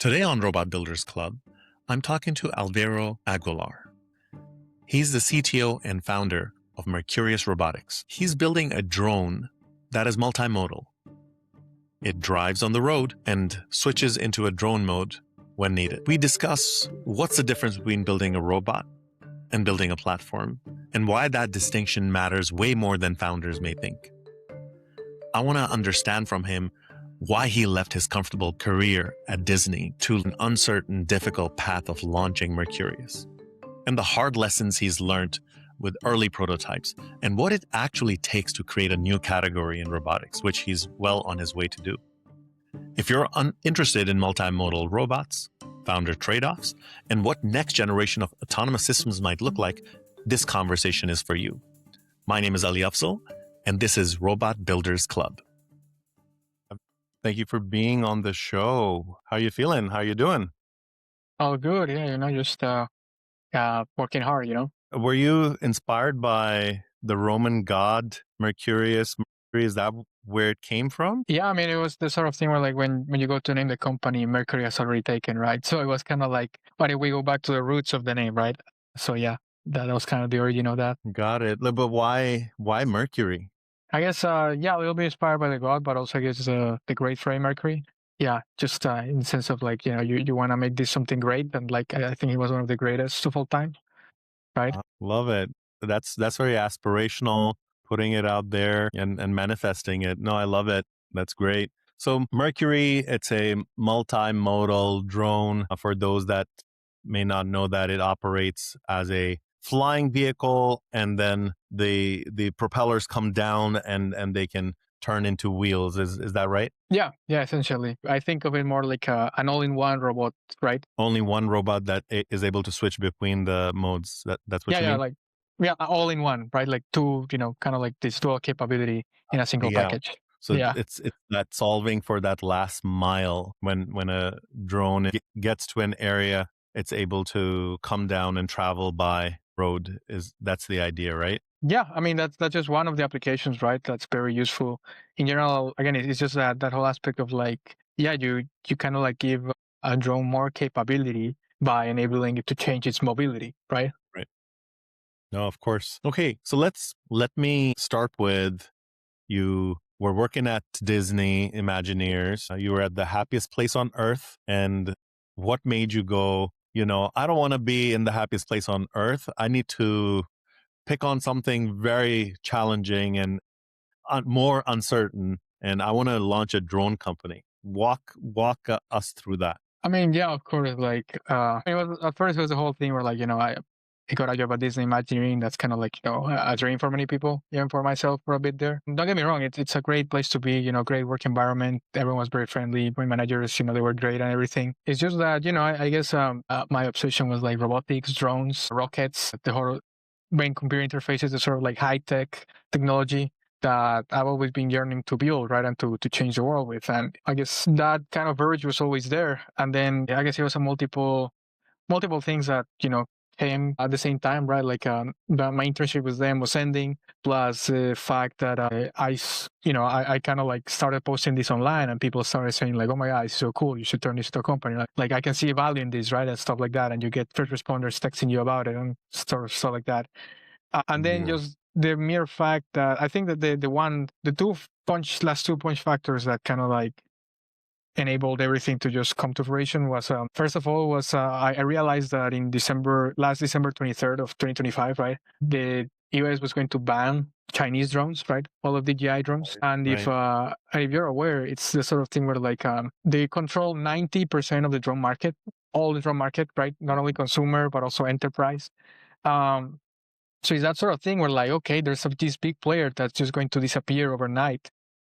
Today on Robot Builders Club, I'm talking to Alvaro Aguilar. He's the CTO and founder of Mercurius Robotics. He's building a drone that is multimodal. It drives on the road and switches into a drone mode when needed. We discuss what's the difference between building a robot and building a platform, and why that distinction matters way more than founders may think. I want to understand from him why he left his comfortable career at Disney to an uncertain, difficult path of launching Mercurius, and the hard lessons he's learned with early prototypes, and what it actually takes to create a new category in robotics, which he's well on his way to do. If you're interested in multimodal robots, founder trade-offs, and what next generation of autonomous systems might look like, this conversation is for you. My name is Ali Afzal, and this is Robot Builders Club. Thank you for being on the show. How are you feeling? How are you doing? Oh, good. Yeah, just working hard. Were you inspired by the Roman god Mercurius? Is that where it came from? Yeah, I mean, it was the sort of thing where, like, when you go to name the company, Mercury has already taken, right? So it was kind of like, why did we go back to the roots of the name, right? So yeah, that was kind of the origin of that. Got it. But why Mercury? I guess, yeah, a little bit inspired by the god, but also I guess the great Freddie Mercury. Yeah, just in the sense of, like, you want to make this something great, and like I think he was one of the greatest of all time, right? Love it. That's very aspirational, putting it out there and manifesting it. No, I love it. That's great. So Mercury, it's a multimodal drone. For those that may not know, that it operates as a flying vehicle, and then the propellers come down and they can turn into wheels. Is that right? Yeah, essentially. I think of it more like an all-in-one robot, right? Only one robot that is able to switch between the modes. That's what you mean? All-in-one, right? Like two, kind of like this dual capability in a single package. So it's that solving for that last mile when a drone gets to an area, it's able to come down and travel by road. That's the idea, right? Yeah, I mean that's just one of the applications, right? That's very useful. In general, again, it's just that whole aspect of, like, yeah, you kind of like give a drone more capability by enabling it to change its mobility, right? Right. No, of course. Okay, so let me start with, you were working at Disney Imagineers. You were at the happiest place on earth. And what made you go, I don't want to be in the happiest place on earth. I need to pick on something very challenging and more uncertain. And I want to launch a drone company. Walk us through that. I mean, yeah, of course. Like, at first it was the whole thing where, like, I got a job at Disney Imagineering. That's kind of like, a dream for many people, even for myself for a bit there. Don't get me wrong, it's a great place to be, great work environment. Everyone was very friendly. My managers, they were great and everything. It's just that, I guess my obsession was like robotics, drones, rockets, the whole brain computer interfaces, the sort of like high tech technology that I've always been yearning to build, right, and to change the world with. And I guess that kind of urge was always there. And then I guess it was a multiple things that came at the same time, right? Like my internship with them was ending, plus the fact that I kind of like started posting this online, and people started saying like, "Oh my God, it's so cool! You should turn this into a company." Like I can see value in this, right, and stuff like that. And you get first responders texting you about it and stuff like that. And then just the mere fact that I think that the last two punch factors that kind of like enabled everything to just come to fruition was, first of all, was I realized that in last December 23rd of 2025, right, the US was going to ban Chinese drones, right, all of the DJI drones. And if you're aware, it's the sort of thing where, like, they control 90% of the drone market, all the drone market, right, not only consumer but also enterprise. So it's that sort of thing where, like, okay, there's this big player that's just going to disappear overnight.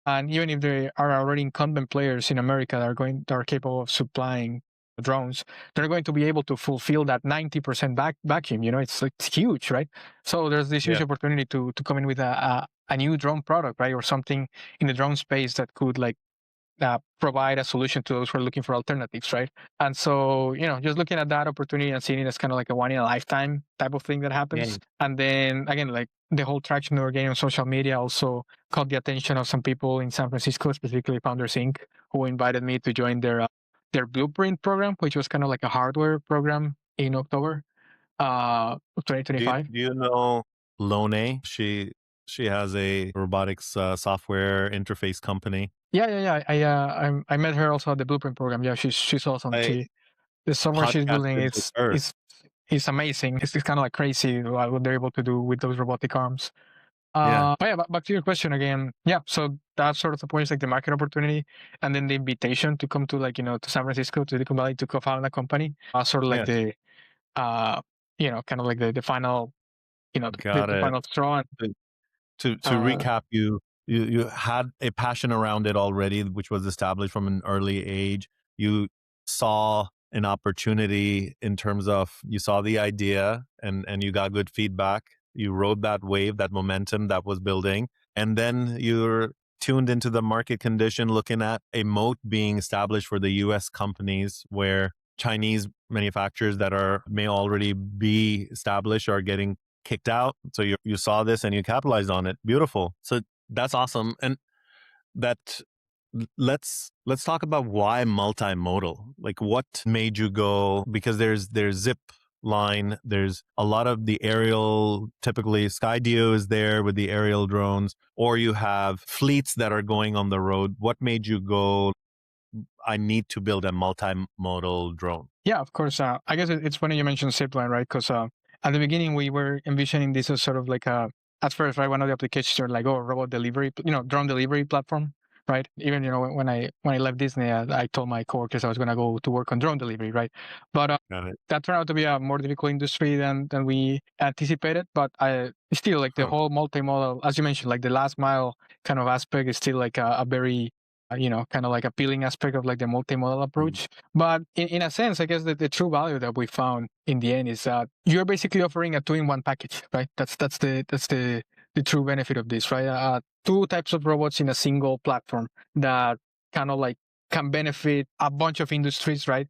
And even if there are already incumbent players in America that are capable of supplying drones, they're going to be able to fulfill that 90% vacuum. It's huge, right? So there's this huge opportunity to come in with a new drone product, right, or something in the drone space that could, like, provide a solution to those who are looking for alternatives, right? And so, just looking at that opportunity and seeing it as kind of like a one in a lifetime type of thing that happens. And then again, like, the whole traction we were getting on social media also caught the attention of some people in San Francisco, specifically Founders Inc., who invited me to join their their blueprint program, which was kind of like a hardware program in October of Do you, 2025. do you know Lone? She has a robotics software interface company. Yeah. I met her also at the blueprint program. Yeah, she's awesome. I The software she's building podcasted with her. is amazing. It's kind of like crazy what they're able to do with those robotic arms. Yeah, But yeah, back to your question again. Yeah, so that's sort of the point is like the market opportunity, and then the invitation to come to like to San Francisco to Silicon Valley to co-found a company. Sort of like yeah, the kind of like the final got the it. final straw. To Uh, recap, you had a passion around it already, which was established from an early age. You saw an opportunity in terms of you saw the idea and you got good feedback. You rode that wave, that momentum that was building, and then you're tuned into the market condition, looking at a moat being established for the U.S. companies where Chinese manufacturers that may already be established are getting kicked out. So you saw this and you capitalized on it. Beautiful. So that's awesome. And that let's talk about why multimodal. Like what made you go, because there's zip line, there's a lot of the aerial, typically Skydio is there with the aerial drones, or you have fleets that are going on the road. What made you go, I need to build a multimodal drone? Yeah, of course. I guess it's funny you mentioned zipline, right? Because at the beginning we were envisioning this as sort of like at first, right? One of the applications are like, oh, robot delivery, drone delivery platform, right? Even when I left Disney, I told my coworkers I was going to go to work on drone delivery, right? But Got it. that turned out to be a more difficult industry than we anticipated. But I still like the Huh. whole multimodal, as you mentioned, like the last mile kind of aspect is still like a very kind of like appealing aspect of like the multimodal Mm. approach. But in a sense, I guess that the true value that we found in the end is that you're basically offering a two-in-one package, right? That's the true benefit of this, right? Two types of robots in a single platform that kind of like can benefit a bunch of industries, right?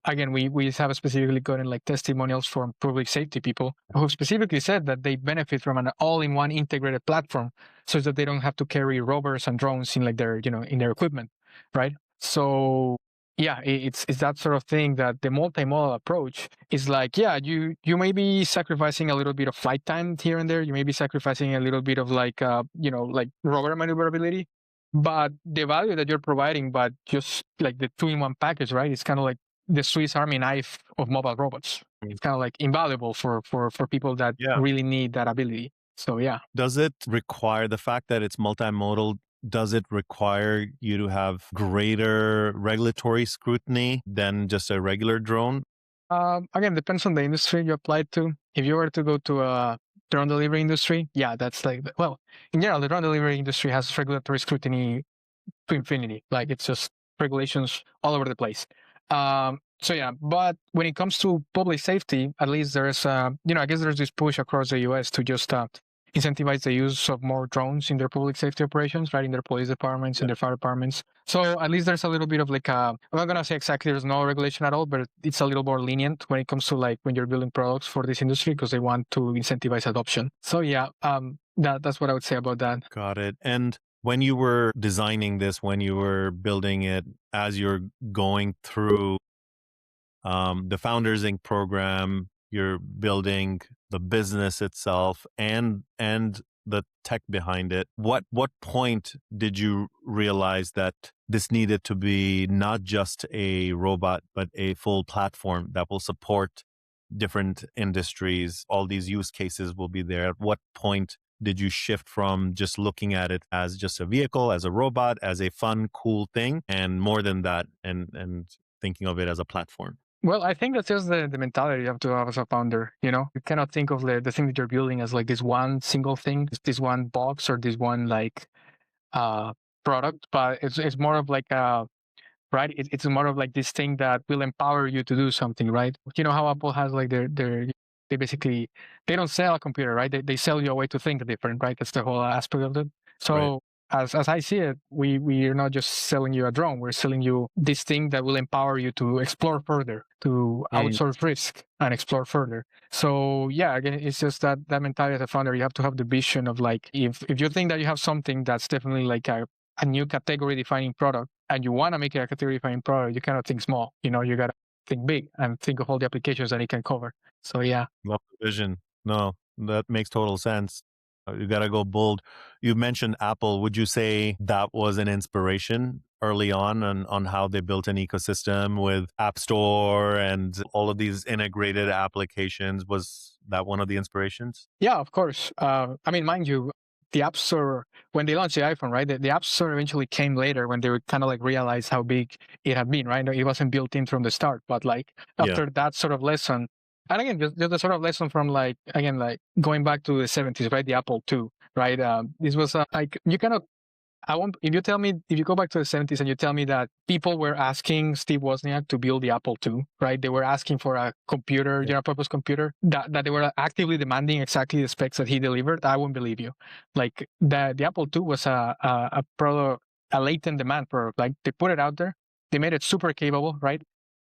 Again, we have specifically gotten like testimonials from public safety people who specifically said that they benefit from an all-in-one integrated platform, so that they don't have to carry rovers and drones in like their in their equipment, right? So yeah, it's that sort of thing that the multimodal approach is like, yeah, you may be sacrificing a little bit of flight time here and there. You may be sacrificing a little bit of like like rover maneuverability, but the value that you're providing, but just like the two-in-one package, right? It's kind of like the Swiss Army knife of mobile robots. Mm. It's kind of like invaluable for people that Yeah. really need that ability. So yeah. Does it require the fact that it's multimodal? Does it require you to have greater regulatory scrutiny than just a regular drone? Again, depends on the industry you apply to. If you were to go to a drone delivery industry, yeah, that's like, well, in general, the drone delivery industry has regulatory scrutiny to infinity. Like it's just regulations all over the place. So yeah, but when it comes to public safety, at least there's I guess there's this push across the U.S. to just incentivize the use of more drones in their public safety operations, right, in their police departments, in Yeah. their fire departments. So at least there's a little bit of like I'm not gonna say exactly there's no regulation at all, but it's a little more lenient when it comes to like when you're building products for this industry because they want to incentivize adoption. So yeah, that's what I would say about that. Got it. And when you were designing this, when you were building it, as you're going through the Founders Inc. program, you're building the business itself and the tech behind it. What point did you realize that this needed to be not just a robot, but a full platform that will support different industries? All these use cases will be there. At what point did you shift from just looking at it as just a vehicle, as a robot, as a fun, cool thing, and more than that, and thinking of it as a platform? Well, I think that's just the mentality you have to have as a founder. You cannot think of the thing that you're building as like this one single thing, this one box or this one like uh product, but it's more of like right? It's more of like this thing that will empower you to do something, right? You know how Apple has like they basically they don't sell a computer, right? They sell you a way to think different, right? That's the whole aspect of it. Right. So as I see it, we are not just selling you a drone. We're selling you this thing that will empower you to explore further, to Mm. outsource risk and explore further. So yeah, again, it's just that mentality as a founder. You have to have the vision of like if you think that you have something that's definitely like a a new category defining product and you want to make it a category defining product, you cannot think small. You know, you got to think big and think of all the applications that it can cover. So yeah. Love the vision. No, that makes total sense. You got to go bold. You mentioned Apple. Would you say that was an inspiration early on how they built an ecosystem with App Store and all of these integrated applications? Was that one of the inspirations? Yeah, of course. I mean, mind you, the App Store, when they launched the iPhone, right? The App Store eventually came later when they would kind of like realize how big it had been, right? It wasn't built in from the start, but like Yeah. after that sort of lesson, and again, just a sort of lesson from like, again, like going back to the 70s, right? The Apple II, right? This was like, you cannot I won't. If you tell me, if you go back to the 70s and you tell me that people were asking Steve Wozniak to build the Apple II, right? They were asking for a computer, general purpose computer, that they were actively demanding exactly the specs that he delivered, I wouldn't believe you. Like the Apple II was a product, a latent demand product. Like they put it out there, they made it super capable, right?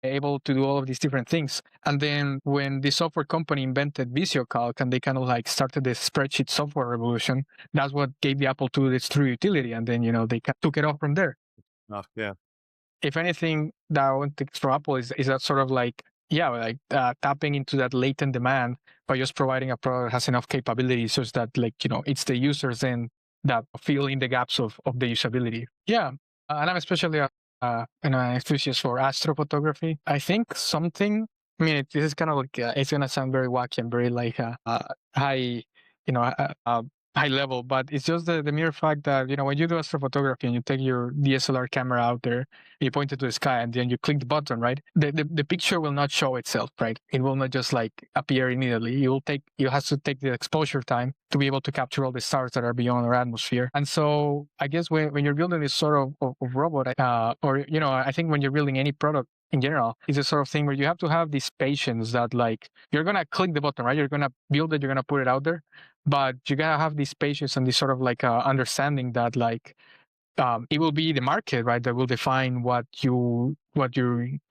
Able to do all of these different things. And then when the software company invented VisioCalc and they kind of like started the spreadsheet software revolution, that's what gave the Apple II its true utility. And then, you know, they took it off from there. Yeah. If anything, that I want to take from Apple is that sort of like, yeah, like tapping into that latent demand by just providing a product that has enough capabilities such that like, you know, it's the users then that fill in the gaps of the usability. Yeah. And I'm especially an enthusiast for astrophotography. I think something, I mean, this is kind of like, it's going to sound very wacky and very like high, you know, high level, but it's just the mere fact that, you know, when you do astrophotography and you take your DSLR camera out there, you point it to the sky and then you click the button, right? The picture will not show itself, right? It will not just like appear immediately. You have to take the exposure time to be able to capture all the stars that are beyond our atmosphere. And so I guess when you're building this sort of robot, or, you know, I think when you're building any product in general, it's a sort of thing where you have to have this patience that like, you're going to click the button, right? You're going to build it, you're going to put it out there, but you got to have this patience and this sort of like understanding that like, it will be the market, right, that will define what your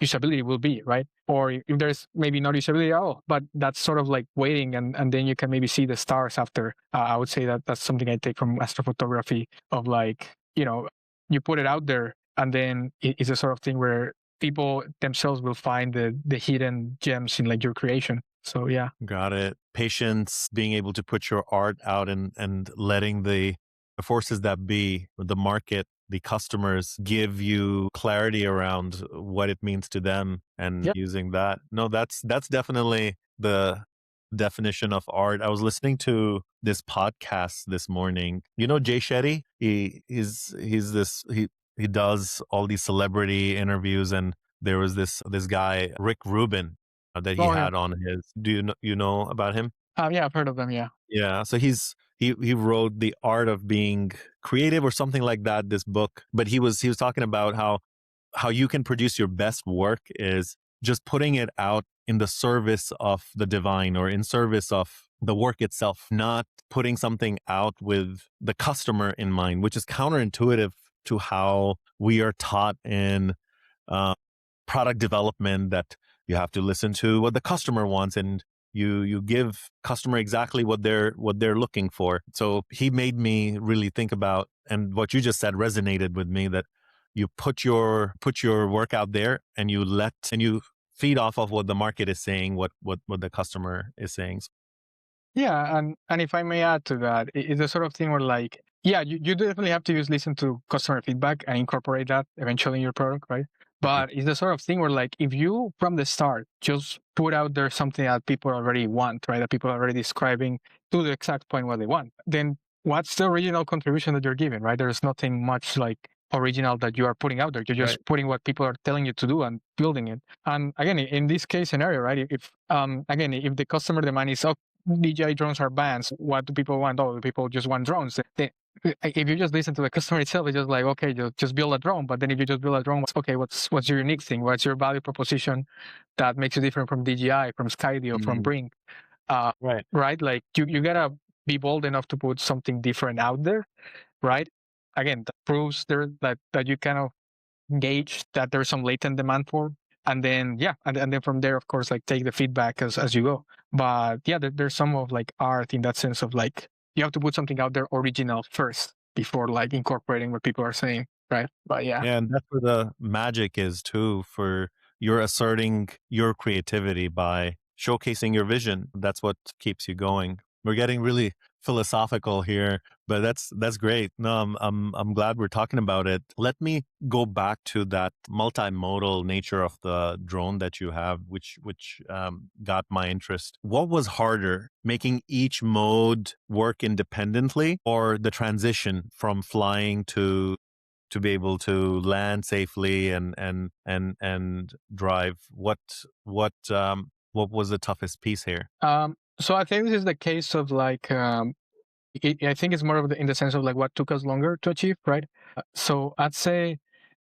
usability will be, right? Or if there's maybe not usability at all, but that's sort of like waiting, and then you can maybe see the stars after. I would say that that's something I take from astrophotography of like, you know, you put it out there, and then it's a sort of thing where people themselves will find the hidden gems in like your creation. So yeah. Got it. Patience, being able to put your art out and letting the forces that be, the market, the customers give you clarity around what it means to them and Yep. using that. No, that's definitely the definition of art. I was listening to this podcast this morning. You know Jay Shetty? He does all these celebrity interviews, and there was this guy, Rick Rubin, that he Oh yeah. had on his. Do you know about him? Yeah, I've heard of them. Yeah. Yeah, so he wrote The Art of Being Creative or something like that, this book. But he was talking about how you can produce your best work is just putting it out in the service of the divine or in service of the work itself, not putting something out with the customer in mind, which is counterintuitive to how we are taught in product development, that you have to listen to what the customer wants and you give customer exactly what they're looking for. So he made me really think about, and what you just said resonated with me, that you put your work out there and you feed off of what the market is saying, what the customer is saying. Yeah, and if I may add to that, it's the sort of thing where like, yeah, you definitely have to listen to customer feedback and incorporate that eventually in your product, right? But it's the sort of thing where like, if you from the start just put out there something that people already want, right, that people are already describing to the exact point what they want, then what's the original contribution that you're giving, right? There's nothing much like original that you are putting out there. You're just putting what people are telling you to do and building it. And again, in this case scenario, right, if again, if the customer demand is, oh, DJI drones are banned, what do people want? Oh, people just want drones. If you just listen to the customer itself, it's just like, okay, just build a drone. But then if you just build a drone, okay, what's your unique thing? What's your value proposition that makes you different from DJI, from Skydio, from Brink? Right? Like you gotta be bold enough to put something different out there, right? Again, that proves there that you kind of gauge that there's some latent demand for, and then yeah, and then from there, of course, like take the feedback as you go. But yeah, there's some of like art in that sense of like, you have to put something out there original first, before like incorporating what people are saying, right? But yeah. Yeah, and that's where the magic is too, for you're asserting your creativity by showcasing your vision. That's what keeps you going. We're getting really philosophical here, but that's great. No, I'm glad we're talking about it. Let me go back to that multimodal nature of the drone that you have, which got my interest. What was harder, making each mode work independently, or the transition from flying to be able to land safely and drive? What was the toughest piece here? So I think this is the case of like I think it's more of in the sense of like what took us longer to achieve, right? So I'd say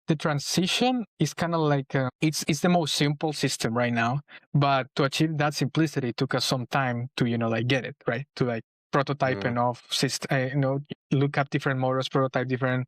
the transition is kind of like it's the most simple system right now, but to achieve that simplicity it took us some time to like get it right, to like prototype enough system, look at different motors, prototype different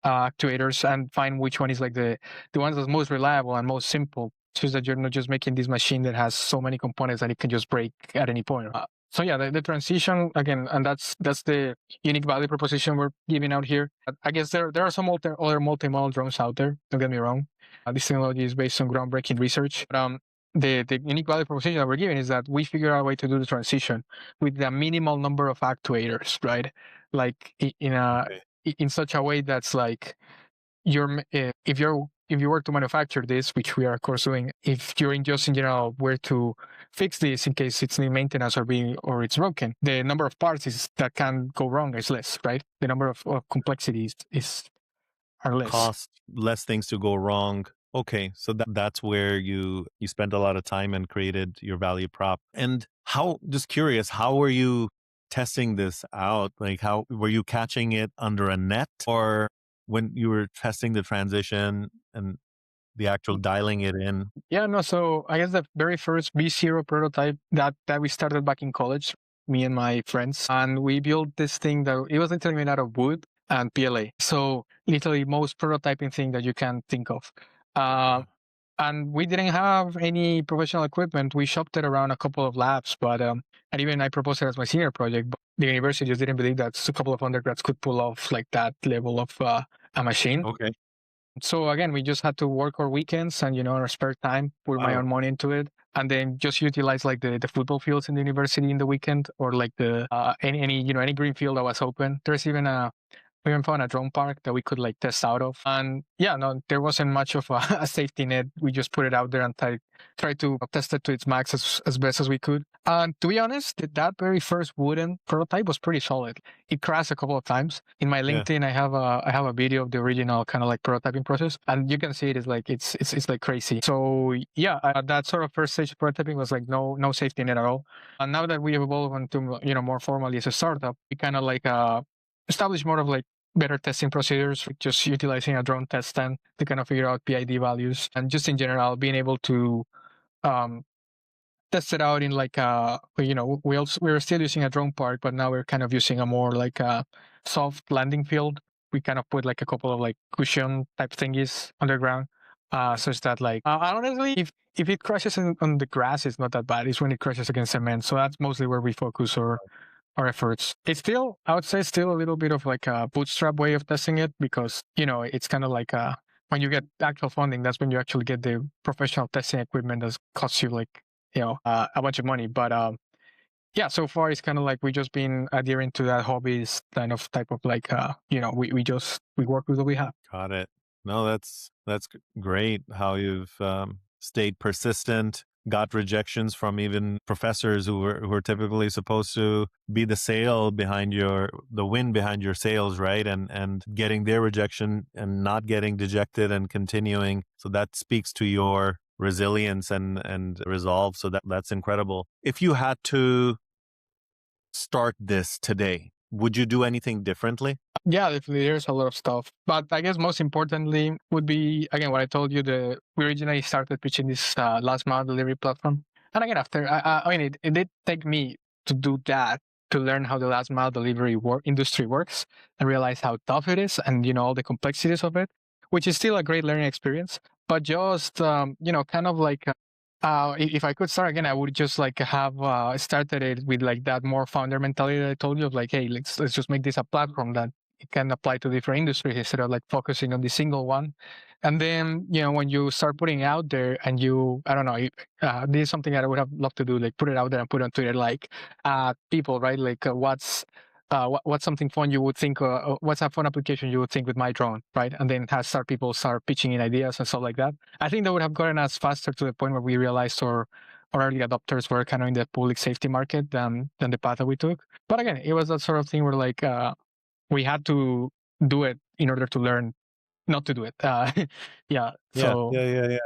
actuators, and find which one is like the ones that's most reliable and most simple, so that you're not just making this machine that has so many components that it can just break at any point. So yeah, the transition again, and that's the unique value proposition we're giving out here. I guess there are some other multimodal drones out there. Don't get me wrong. This technology is based on groundbreaking research. But, the unique value proposition that we're giving is that we figure out a way to do the transition with the minimal number of actuators, right? Like Okay. in such a way that's like if you were to manufacture this, which we are of course doing, if you're just in general were to fix this in case it's in maintenance or it's broken, the number of parts that can go wrong is less, right? The number of complexities are less. Cost, less things to go wrong. Okay, so that's where you spent a lot of time and created your value prop. And how, just curious, how were you testing this out? Like, how were you catching it under a net, or when you were testing the transition and the actual dialing it in? Yeah, no. So I guess the very first B0 prototype that we started back in college, me and my friends, and we built this thing that it was literally made out of wood and PLA. So literally most prototyping thing that you can think of. Uh, and we didn't have any professional equipment. We shopped it around a couple of labs, but and even I proposed it as my senior project. But the university just didn't believe that a couple of undergrads could pull off like that level of a machine. Okay. So again, we just had to work our weekends and our spare time, put my Wow. own money into it, and then just utilize like the football fields in the university in the weekend, or like the any green field that was open. There's even we even found a drone park that we could like test out of. And yeah, no, there wasn't much of a safety net. We just put it out there and try to test it to its max as best as we could. And to be honest, that very first wooden prototype was pretty solid. It crashed a couple of times. In my Yeah. LinkedIn, I have a video of the original kind of like prototyping process, and you can see it is like it's like crazy. So yeah, that sort of first stage of prototyping was like no safety net at all. And now that we have evolved into more formally as a startup, we kind of like establish more of like better testing procedures, just utilizing a drone test stand to kind of figure out PID values, and just in general being able to um, test it out in like we're still using a drone park, but now we're kind of using a more like a soft landing field. We kind of put like a couple of like cushion type thingies underground, such that like honestly, if it crashes on the grass, it's not that bad. It's when it crashes against cement. So that's mostly where we focus our efforts. It's still, I would say, still a little bit of like a bootstrap way of testing it, because it's kind of like when you get actual funding, that's when you actually get the professional testing equipment that costs you like a bunch of money. But yeah, so far it's kind of like we just been adhering to that hobbies kind of type of like we work with what we have. Got it. No, that's great how you've stayed persistent, got rejections from even professors who are typically supposed to be the wind behind your sails, right? And getting their rejection and not getting dejected and continuing. So that speaks to your resilience and resolve. So that's incredible. If you had to start this today, would you do anything differently? Yeah, definitely. There's a lot of stuff, but I guess most importantly would be again what I told you. We originally started pitching this last mile delivery platform, and again after I mean it did take me to do that, to learn how the last mile delivery industry works and realize how tough it is, and all the complexities of it, which is still a great learning experience. But just kind of like if I could start again, I would just like have started it with like that more founder mentality that I told you of like, hey, let's just make this a platform that it can apply to different industries instead of like focusing on the single one. And then, when you start putting it out there and I don't know, this is something that I would have loved to do, like put it out there and put it on Twitter, like people, right? Like what's something fun you would think, what's a fun application you would think with my drone, right? And then people start pitching in ideas and stuff like that. I think that would have gotten us faster to the point where we realized our early adopters were kind of in the public safety market than the path that we took. But again, it was that sort of thing where like we had to do it in order to learn not to do it. Yeah. Yeah, So yeah.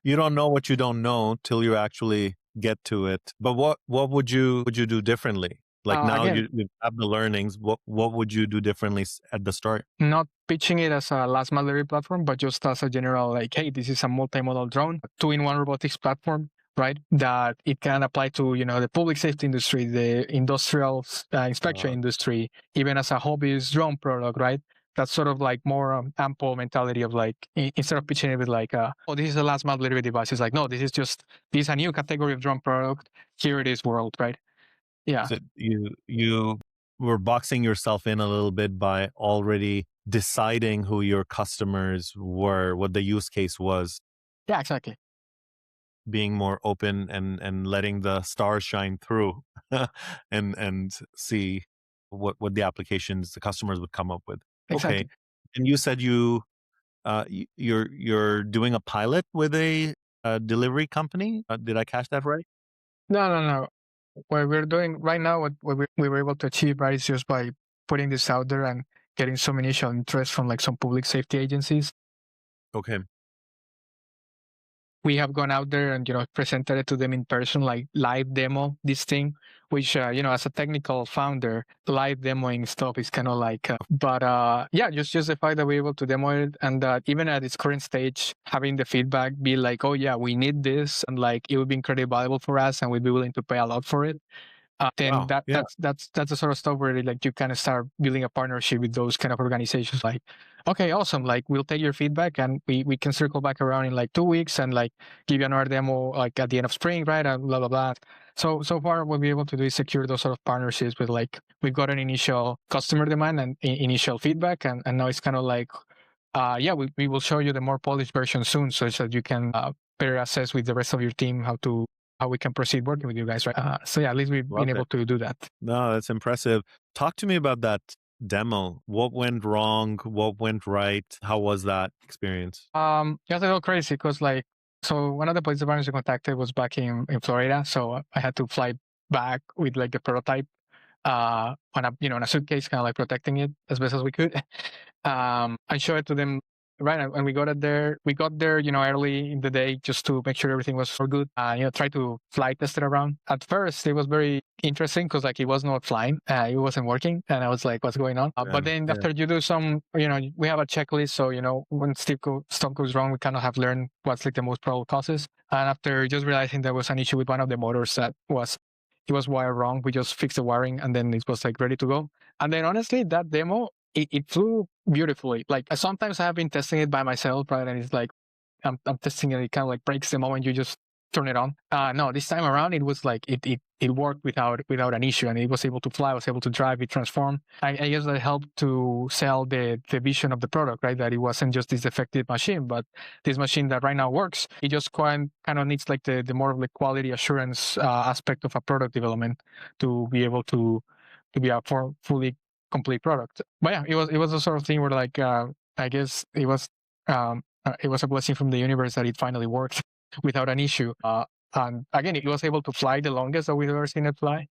You don't know what you don't know till you actually get to it. But what would you do differently? Like now again, you have the learnings. What would you do differently at the start? not pitching it as a last mile delivery platform, but just as a general like, hey, this is a multimodal drone, two-in-one robotics platform, right? That it can apply to the public safety industry, the industrial inspection industry, even as a hobbyist drone product, right? That's sort of like more ample mentality of like instead of pitching it with like, oh, this is a last mile delivery device. It's like, no, this is a new category of drone product. Here it is, world, right? Yeah. So you were boxing yourself in a little bit by already deciding who your customers were, what the use case was, Yeah, exactly. being more open and letting the stars shine through and see what the applications the customers would come up with. Okay. Exactly. And you said you're doing a pilot with a delivery company. Did I catch that right? No. What we're doing right now, what we were able to achieve, right, is just by putting this out there and getting some initial interest from like some public safety agencies. Okay. We have gone out there and presented it to them in person, like live demo this thing, which as a technical founder, live demoing stuff is kind of like but yeah, just the fact that we're able to demo it, and that even at its current stage, having the feedback be like, oh yeah, we need this, and like it would be incredibly valuable for us and we'd be willing to pay a lot for it. Then Wow. Yeah. that's the sort of stuff where like you kind of start building a partnership with those kind of organizations. Like, okay, awesome. Like we'll take your feedback and we can circle back around in like 2 weeks and like give you another demo like at the end of spring, right? And blah blah blah. So far, what we're able to do is secure those sort of partnerships with like we've got an initial customer demand and initial feedback, and now it's kind of like, yeah, we will show you the more polished version soon, so that you can better assess with the rest of your team how we can proceed working with you guys, right? So yeah, at least we've Love been it. able to do that. No, that's impressive. Talk to me about that demo. What went wrong? What went right? How was that experience? Yeah, it's a little crazy because like, so one of the police departments we contacted was back in Florida, so I had to fly back with like the prototype on a in a suitcase, kind of like protecting it as best as we could. I showed it to them, right, and we got it there. We got there, early in the day just to make sure everything was for good. Try to fly test it around. At first, it was very interesting because like it was not flying, it wasn't working, and I was like, "What's going on?" But then Yeah. after you do some, we have a checklist, so when stuff goes wrong, we kind of have learned what's like the most probable causes. And after just realizing there was an issue with one of the motors that was it was wired wrong. We just fixed the wiring and then it was like ready to go. And then honestly, that demo, it flew beautifully. Like sometimes I have been testing it by myself, right? And it's like, I'm testing it. It kind of like breaks the moment you just turn it on. No, this time around, it was like, it worked without an issue, and it was able to fly, was able to drive, it transformed. I guess that helped to sell the vision of the product, right? That it wasn't just this defective machine, but this machine that right now works. It just kind of needs like the more of the quality assurance aspect of a product development to be able to be a fully complete product. But yeah, it was a sort of thing where like I guess it was a blessing from the universe that it finally worked without an issue. And again, it was able to fly the longest that we've ever seen it fly.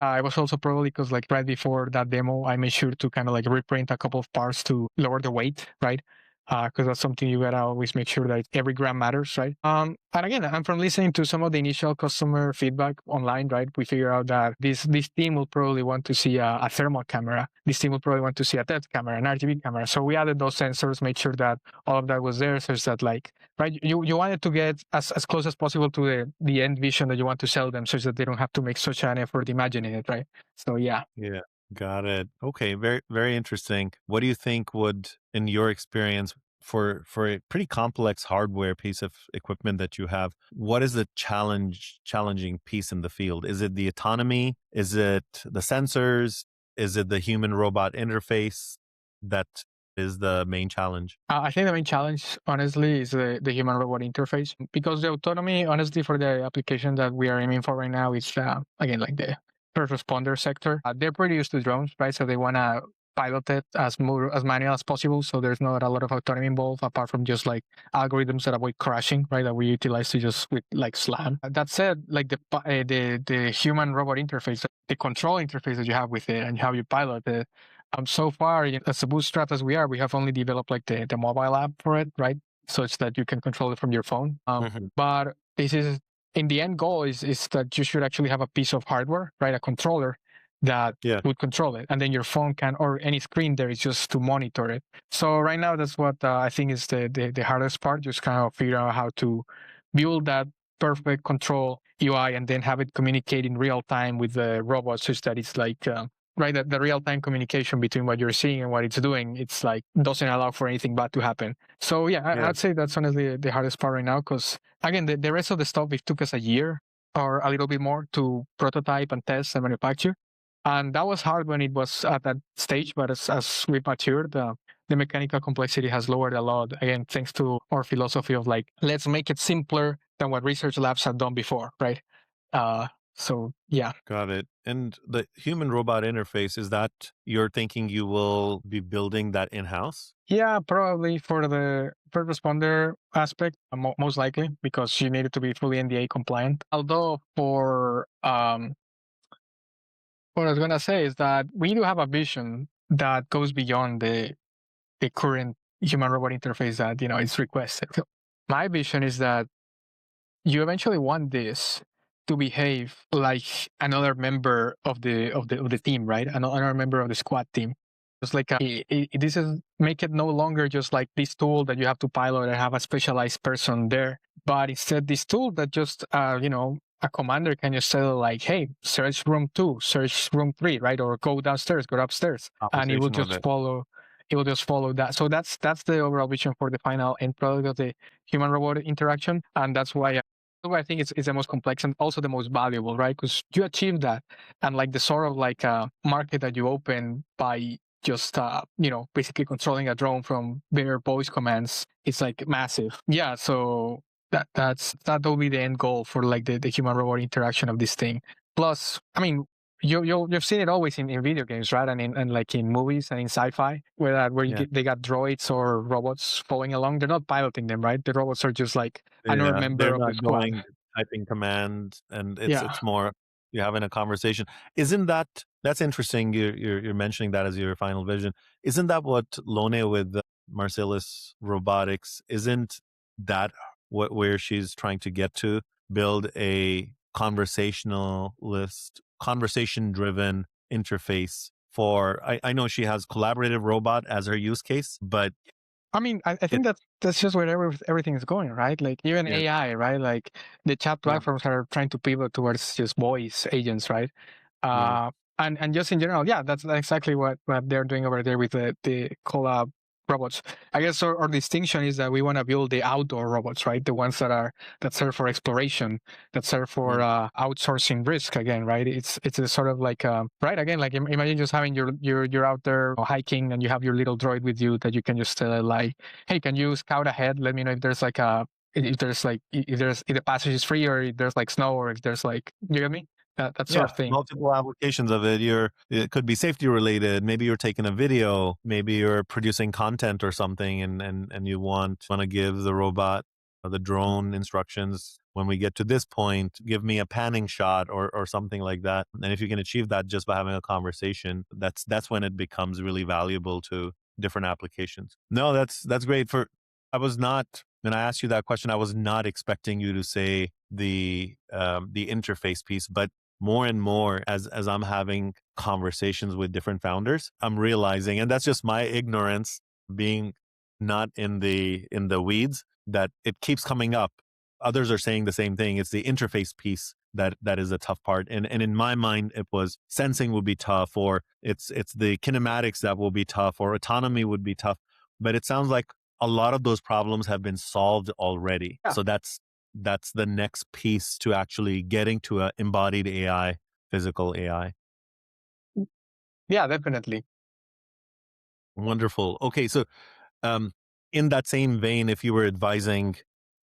It was also probably because like right before that demo, I made sure to kind of like reprint a couple of parts to lower the weight, right? Because that's something you gotta always make sure that every gram matters, right? And again, I'm from listening to some of the initial customer feedback online, right? We figure out that this team will probably want to see a thermal camera. This team will probably want to see a depth camera, an RGB camera. So we added those sensors, made sure that all of that was there, such that like, right, you wanted to get as close as possible to the end vision that you want to sell them, such that they don't have to make such an effort imagining it, right? So yeah. Yeah. Got it. Okay. Very, very interesting. What do you think would, in your experience, for a pretty complex hardware piece of equipment that you have, what is the challenging piece in the field? Is it the autonomy? Is it the sensors? Is it the human robot interface? that is the main challenge? I think the main challenge, honestly, is the human robot interface because the autonomy, honestly, for the application that we are aiming for right now is, again, like the first responder sector. They're pretty used to drones, right? So they want to pilot it as more as manual as possible. So there's not a lot of autonomy involved apart from just like algorithms that avoid crashing, right? That we utilize to just with like slam. That said, like the human robot interface, the control interface that you have with it and how you pilot it, so far, as a bootstrap as we are, we have only developed like the mobile app for it, right? Such that you can control it from your phone. But this is in the end goal is that you should actually have a piece of hardware, right? A controller that Yeah. would control it, and then your phone can or any screen there is just to monitor it. So right now, that's what I think is the hardest part. Just kind of figure out how to build that perfect control UI and then have it communicate in real time with the robot, such that it's like right, the real-time communication between what you're seeing and what it's doing, it's like doesn't allow for anything bad to happen. So yeah, Yeah. I'd say that's honestly the hardest part right now because again, the rest of the stuff it took us a year or a little bit more to prototype and test and manufacture, and that was hard when it was at that stage. But as we matured, the mechanical complexity has lowered a lot. Again, thanks to our philosophy of like let's make it simpler than what research labs have done before, right? So yeah. Got it. And the human robot interface, is that you're thinking you will be building that in-house? Yeah, probably for the first responder aspect, most likely because you need it to be fully NDA compliant. Although for what I was gonna say is that we do have a vision that goes beyond the current human robot interface that is requested. So my vision is that you eventually want this to behave like another member of the team, right? Another member of the squad team. It's like this is make it no longer just like this tool that you have to pilot and have a specialized person there, but instead this tool that just a commander can just say like, hey, search room 2, search room 3, right? Or go downstairs, go upstairs, and it will Conversation with just it. follow. It will just follow that. So that's the overall vision for the final end product of the human robot interaction, and that's why I think it's the most complex and also the most valuable, right? Because you achieve that, and like the sort of like market that you open by just basically controlling a drone from their voice commands, it's like massive. Yeah, so that will be the end goal for like the human robot interaction of this thing. Plus, I mean, you've seen it always in video games, right? And like in movies and in sci-fi, where Yeah. they got droids or robots following along. They're not piloting them, right? The robots are just like another Yeah. member They're of the not squad. going typing command, and Yeah. it's more you're having a conversation. Isn't that's interesting? You're mentioning that as your final vision. Isn't that what Lone with Marcellus Robotics? Isn't that what where she's trying to get to? Build a conversationalist, conversation driven interface for. I know she has collaborative robot as her use case, but I mean, I it think that's just where everything is going, right? Like even yeah AI, right? Like the chat yeah platforms are trying to pivot towards just voice agents, right? yeah Uh, and just in general, yeah, that's exactly what they're doing over there with the collab robots. I guess our distinction is that we want to build the outdoor robots, right? The ones that serve for exploration, that serve for mm, outsourcing risk again, right? It's a sort of like right again, like imagine just having you're out there hiking and you have your little droid with you that you can just like, hey, can you scout ahead? Let me know if there's like if there's like if the passage is free or if there's like snow or if there's like you get me that sort yeah, of thing. multiple applications of it. It could be safety related. Maybe you're taking a video. Maybe you're producing content or something, and you want to give the robot the drone instructions. When we get to this point, give me a panning shot or something like that. And if you can achieve that just by having a conversation, that's when it becomes really valuable to different applications. No, that's great. I was not when I asked you that question, I was not expecting you to say the interface piece, but more and more as I'm having conversations with different founders, I'm realizing, and that's just my ignorance being not in the weeds, that it keeps coming up. Others are saying the same thing. It's the interface piece that is a tough part. And in my mind, it was sensing would be tough, or it's the kinematics that will be tough, or autonomy would be tough. But it sounds like a lot of those problems have been solved already. Yeah. So that's the next piece to actually getting to a embodied AI, physical AI. Yeah, definitely. Wonderful. Okay, so um, in that same vein, if you were advising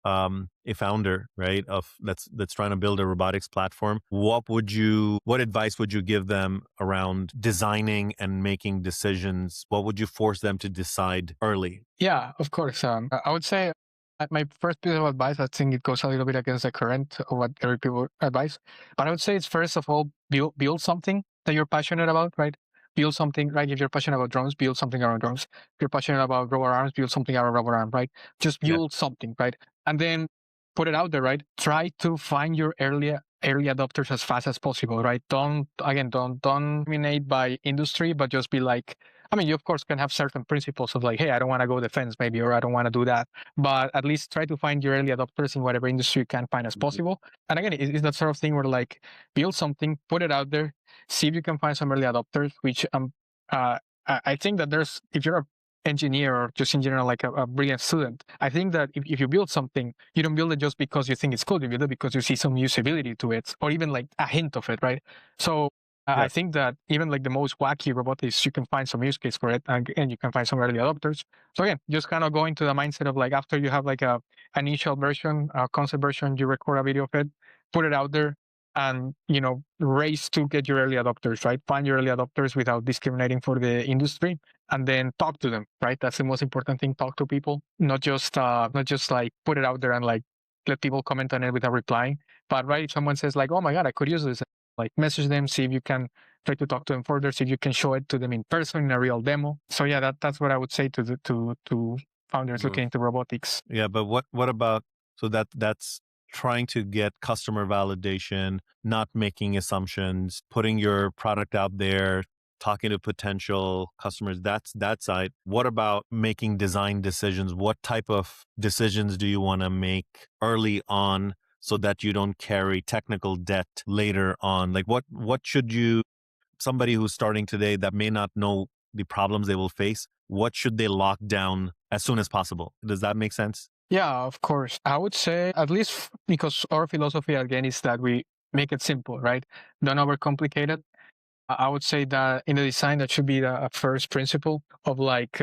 a founder, right, of that's trying to build a robotics platform, what advice would you give them around designing and making decisions? What would you force them to decide early? Yeah, of course. I would say my first piece of advice, I think it goes a little bit against the current of what other people advise, but I would say it's first of all, build something that you're passionate about, right? Build something, right? If you're passionate about drones, build something around drones. If you're passionate about robot arms, build something around robot arm, right? Just Yeah. build something, right? And then put it out there, right? Try to find your early adopters as fast as possible, right? Don't dominate by industry, but just be like, I mean, you of course can have certain principles of like, hey, I don't want to go defense maybe, or I don't want to do that. But at least try to find your early adopters in whatever industry you can find as Mhm. possible. And again, it's that sort of thing where like build something, put it out there, see if you can find some early adopters, which I think that if you're a engineer or just in general like a brilliant student, I think that if you build something, you don't build it just because you think it's cool, you build it because you see some usability to it or even like a hint of it, right? So I Yes. think that even like the most wacky robotics, you can find some use case for it, and you can find some early adopters. So again, just kind of go into the mindset of like after you have like a initial version, a concept version, you record a video of it, put it out there, and race to get your early adopters, right? Find your early adopters without discriminating for the industry, and then talk to them, right? That's the most important thing. Talk to people, not just like put it out there and like let people comment on it without replying. But right, if someone says like, "Oh my god, I could use this," like message them, see if you can try to talk to them further, see if you can show it to them in person in a real demo. So yeah, that's what I would say to founders Mhm. looking into robotics. Yeah, but what about, so that's trying to get customer validation, not making assumptions, putting your product out there, talking to potential customers, that's that side. What about making design decisions? What type of decisions do you want to make early on so that you don't carry technical debt later on? Like what should you, somebody who's starting today that may not know the problems they will face, what should they lock down as soon as possible? Does that make sense? Yeah, of course. I would say at least because our philosophy again is that we make it simple, right? Don't overcomplicate it. I would say that in the design, that should be the first principle of like,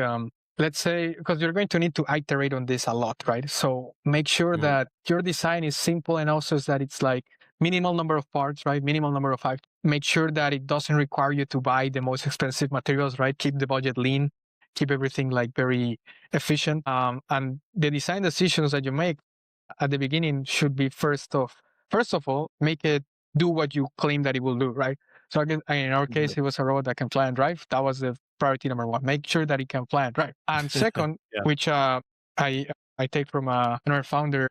let's say, because you're going to need to iterate on this a lot, right? So make sure Mhm. that your design is simple and also that it's like minimal number of parts, right? Minimal number of items. Make sure that it doesn't require you to buy the most expensive materials, right? Keep the budget lean, keep everything like very efficient. And the design decisions that you make at the beginning should be first of all, make it do what you claim that it will do, right? So again, in our case, it was a robot that can fly and drive. That was the priority number one. Make sure that it can fly and drive. And second, Yeah. which I I take from another founder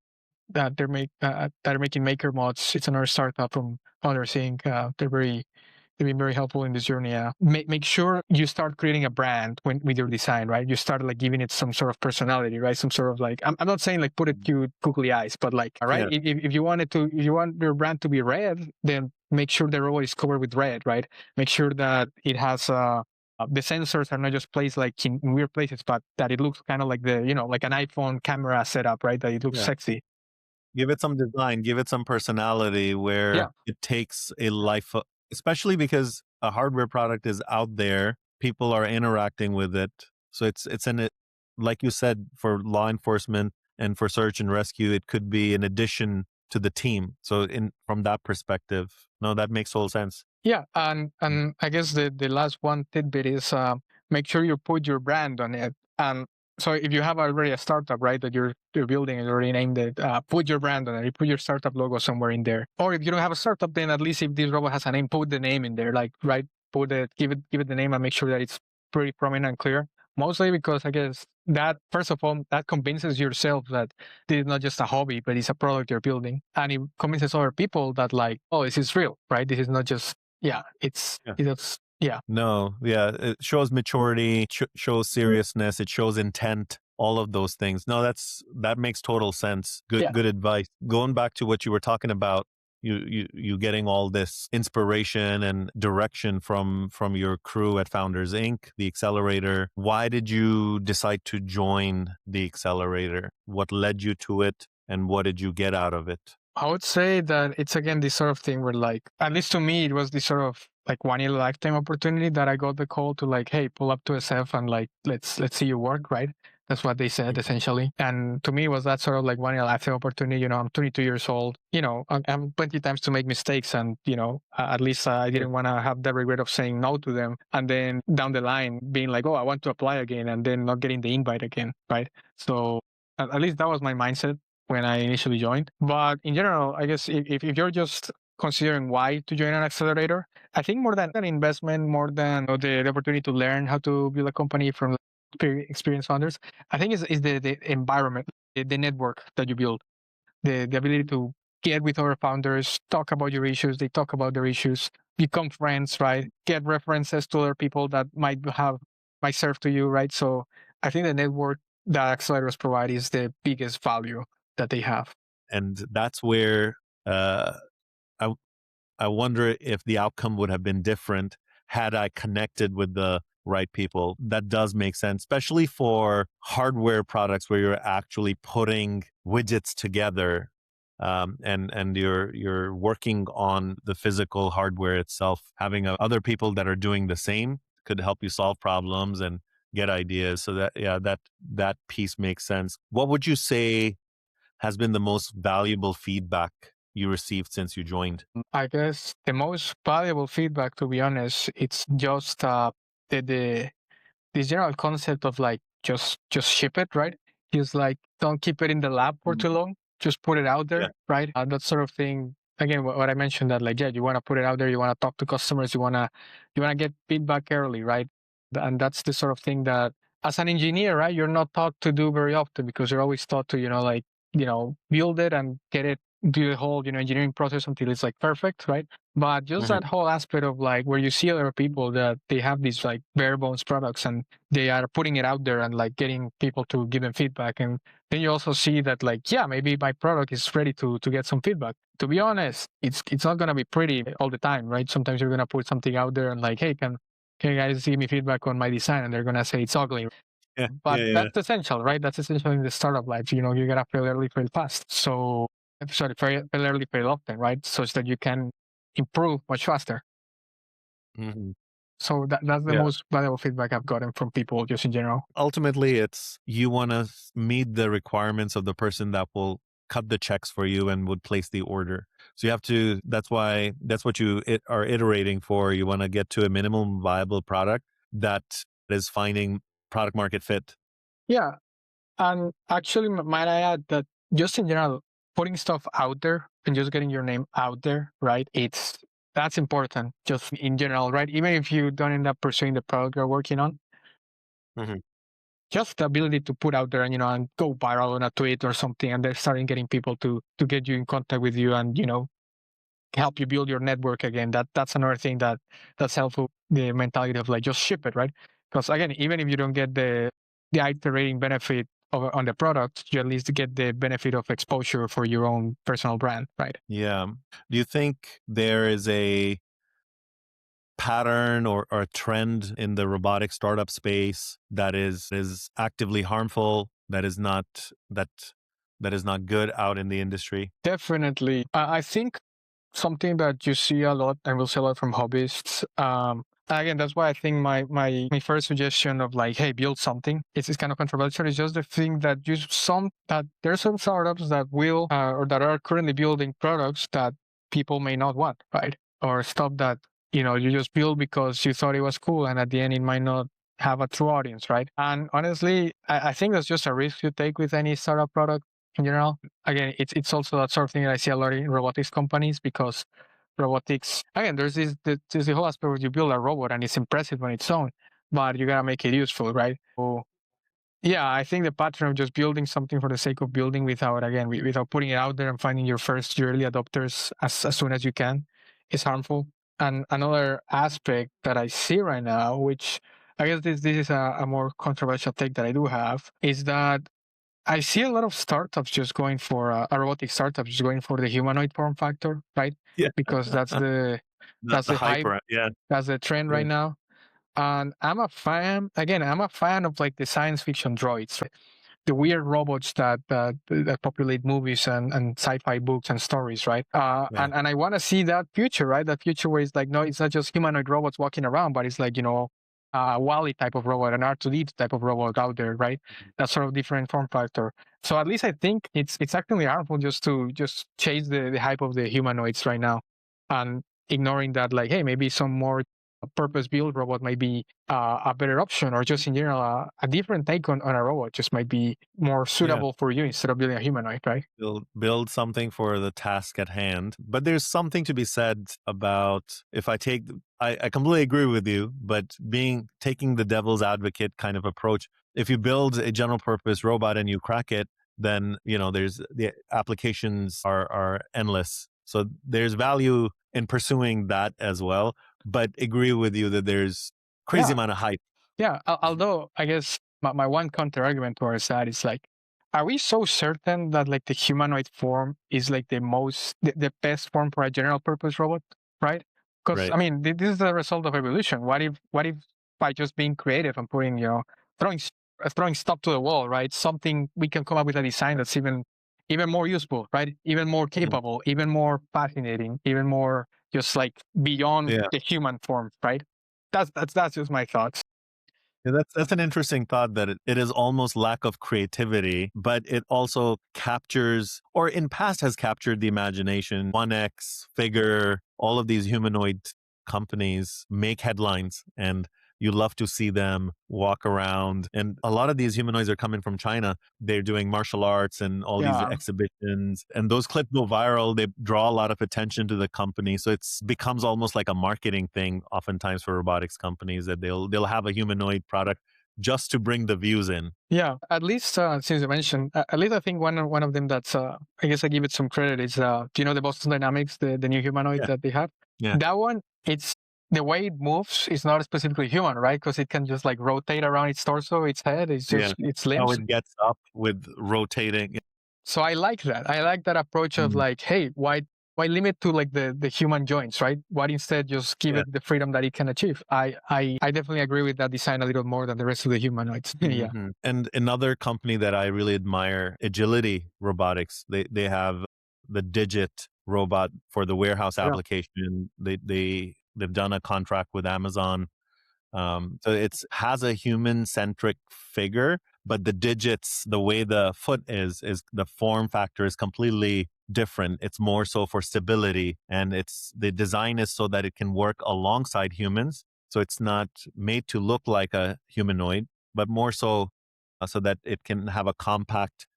that that are making maker mods. It's another startup from Founder Sync. They've been very helpful in this journey. Make sure you start creating a brand with your design, right? You start like giving it some sort of personality, right? Some sort of like, I'm not saying like put it cute, googly eyes, but like, all right, Yeah. if you want if you want your brand to be red, then make sure the robot is covered with red, right? Make sure that it has the sensors are not just placed like in weird places, but that it looks kind of like like an iPhone camera setup, right? That it looks Yeah. sexy. Give it some design, give it some personality where Yeah. it takes a life, especially because a hardware product is out there, people are interacting with it. So like you said, for law enforcement and for search and rescue, it could be an addition to the team. So from that perspective, no, that makes total sense. Yeah, and I guess the last one tidbit is make sure you put your brand on it. And so if you have already a startup, right, that you're building and already named it, put your brand on it. You put your startup logo somewhere in there. Or if you don't have a startup, then at least if this robot has a name, put the name in there. Like right, give it the name and make sure that it's pretty prominent and clear. Mostly because I guess that first of all that convinces yourself that this is not just a hobby, but it's a product you're building, and it convinces other people that like, oh, this is real, right? This is not just yeah, it's yeah. No, yeah, it shows maturity, shows seriousness, it shows intent, all of those things. No, that makes total sense. Yeah. Good advice. Going back to what you were talking about, you getting all this inspiration and direction from your crew at Founders Inc., the accelerator. Why did you decide to join the accelerator? What led you to it, and what did you get out of it? I would say that it's again this sort of thing where like, at least to me, it was this sort of like one in a lifetime opportunity that I got the call to like, hey, pull up to SF and like let's see you work, right? That's what they said Mhm. essentially. And to me, was that sort of like one in a lifetime opportunity. I'm 22 years old. I'm plenty times to make mistakes, and at least I Yeah. didn't want to have the regret of saying no to them, and then down the line being like, oh, I want to apply again, and then not getting the invite again, right? So at least that was my mindset when I initially joined. But in general, I guess if you're just considering why to join an accelerator, I think more than an investment, more than the opportunity to learn how to build a company from experienced founders, I think is the environment, the network that you build, the ability to get with other founders, talk about your issues, they talk about their issues, become friends, right? Get references to other people that might serve to you, right? So I think the network that accelerators provide is the biggest value that they have. And that's where uh, I I wonder if the outcome would have been different had I connected with the right people. That does make sense, especially for hardware products where you're actually putting widgets together, and you're working on the physical hardware itself. Having other people that are doing the same could help you solve problems and get ideas. So that yeah, that piece makes sense. What would you say has been the most valuable feedback you received since you joined? I guess the most valuable feedback, to be honest, it's just the this general concept of like just ship it, right? Just like don't keep it in the lab for Mm. too long. Just put it out Yeah. there, right? That sort of thing. Again, what I mentioned, that like, yeah, you want to put it out there, you want to talk to customers, you want to get feedback early, right? And that's the sort of thing that as an engineer, right, you're not taught to do very often, because you're always taught to like build it and get it, do the whole engineering process until it's like perfect, right? But just Mhm. that whole aspect of like where you see other people that they have these like bare bones products, and they are putting it out there and like getting people to give them feedback. And then you also see that like, yeah, maybe my product is ready to get some feedback. To be honest, it's not gonna be pretty all the time, right? Sometimes you're gonna put something out there and like, hey, can you guys give me feedback on my design? And they're gonna say it's ugly. Yeah, But yeah, yeah. that's essential, right? That's essential in the startup life. You gotta fail early, fail fast. So sorry, fail early, fail often, right? Such that you can improve much faster. Mhm. So that's the Yeah. most valuable feedback I've gotten from people just in general. Ultimately, it's you want to meet the requirements of the person that will cut the checks for you and would place the order. So you have to. That's what you are iterating for. You want to get to a minimum viable product that is finding product market fit. Yeah. And actually, might I add that just in general, putting stuff out there and just getting your name out there, right? That's important just in general, right? Even if you don't end up pursuing the product you're working on, Mhm. just the ability to put out there and and go viral on a tweet or something, and they're starting getting people to get you in contact with you, and help you build your network again. That's another thing that's helpful. The mentality of like just ship it, right? Because again, even if you don't get the iterating benefit on the product, you at least get the benefit of exposure for your own personal brand, right? Yeah. Do you think there is a pattern or a trend in the robotic startup space that is actively harmful, that that is not good out in the industry? Definitely. I think something that you see a lot and will see a lot from hobbyists. Again, that's why I think my first suggestion of like, hey, build something. It's kind of controversial. It's just the thing that that there's some startups that will or that are currently building products that people may not want, right? Or stuff that you just build because you thought it was cool, and at the end it might not have a true audience, right? And honestly, I think that's just a risk you take with any startup product in general. Again, it's also that sort of thing that I see a lot in robotics companies, because robotics, again, there's the whole aspect where you build a robot and it's impressive on its own, but you gotta make it useful, right? So yeah, I think the pattern of just building something for the sake of building without, again, without putting it out there and finding your early adopters as soon as you can, is harmful. And another aspect that I see right now, which I guess this is a more controversial take that I do have, is that I see a lot of startups just going for a robotic startup, just going for the humanoid form factor, right? Yeah. Because that's the That's that's the the hype, hype, right? Yeah. that's the trend Yeah. right now. And I'm a fan. Again, I'm a fan of like the science fiction droids, right? the weird robots that populate movies and sci-fi books and stories, right? Yeah. And I want to see that future, right? That future where it's like, no, it's not just humanoid robots walking around, but it's like, a Wally type of robot, an R2D type of robot out there, right? That sort of different form factor. So at least I think it's actually harmful just chase the hype of the humanoids right now, and ignoring that, like, hey, maybe some more purpose built robot might be a better option, or just in general a different take on a robot just might be more Yeah. suitable for you instead of building a humanoid, right? Build something for the task at hand. But there's something to be said about if I completely agree with you, but taking the devil's advocate kind of approach. If you build a general purpose robot and you crack it, then there's the applications are endless. So there's value in pursuing that as well. But agree with you that there's crazy Yeah, amount of hype. yeah. Although I guess my one counter argument towards that is like, are we so certain that like the humanoid form is like the best form for a general purpose robot, right? Because Right. I mean, this is the result of evolution. What if by just being creative and putting throwing throwing stuff to the wall, right? Something we can come up with a design that's even more useful, right? Even more Mhm. capable, even more fascinating, even more just like beyond Yeah. the human form, right? That's just my thoughts. Yeah, that's an interesting thought that it is almost lack of creativity, but it also captures, or in past has captured the imagination. 1X, Figure, all of these humanoid companies make headlines and you love to see them walk around. And a lot of these humanoids are coming from China. They're doing martial arts and all these Yeah. exhibitions. And those clips go viral. They draw a lot of attention to the company. So it becomes almost like a marketing thing oftentimes for robotics companies that they'll have a humanoid product just to bring the views in. Yeah, at least since you mentioned, at least I think one of them that's I guess I give it some credit is do you know the Boston Dynamics, the new humanoid Yeah. that they have? Yeah. That one, it's the way it moves is not specifically human, right? Because it can just like rotate around its torso, its head, it's Yeah. just its How limbs. it gets up with rotating. So I like that. I like that approach of Mm, like, hey, why limit to like the human joints, right? Why instead just give yeah. it the freedom that it can achieve? I definitely agree with that design a little more than the rest of the humanoids. Yeah. And another company that I really admire, Agility Robotics. They have the Digit robot for the warehouse Yeah. application. They've done a contract with Amazon. So it's has a human centric figure, but the digits, the way the foot is the form factor is completely different. It's more so for stability, and it's the design is so that it can work alongside humans. So it's not made to look like a humanoid, but more so so that it can have a compact,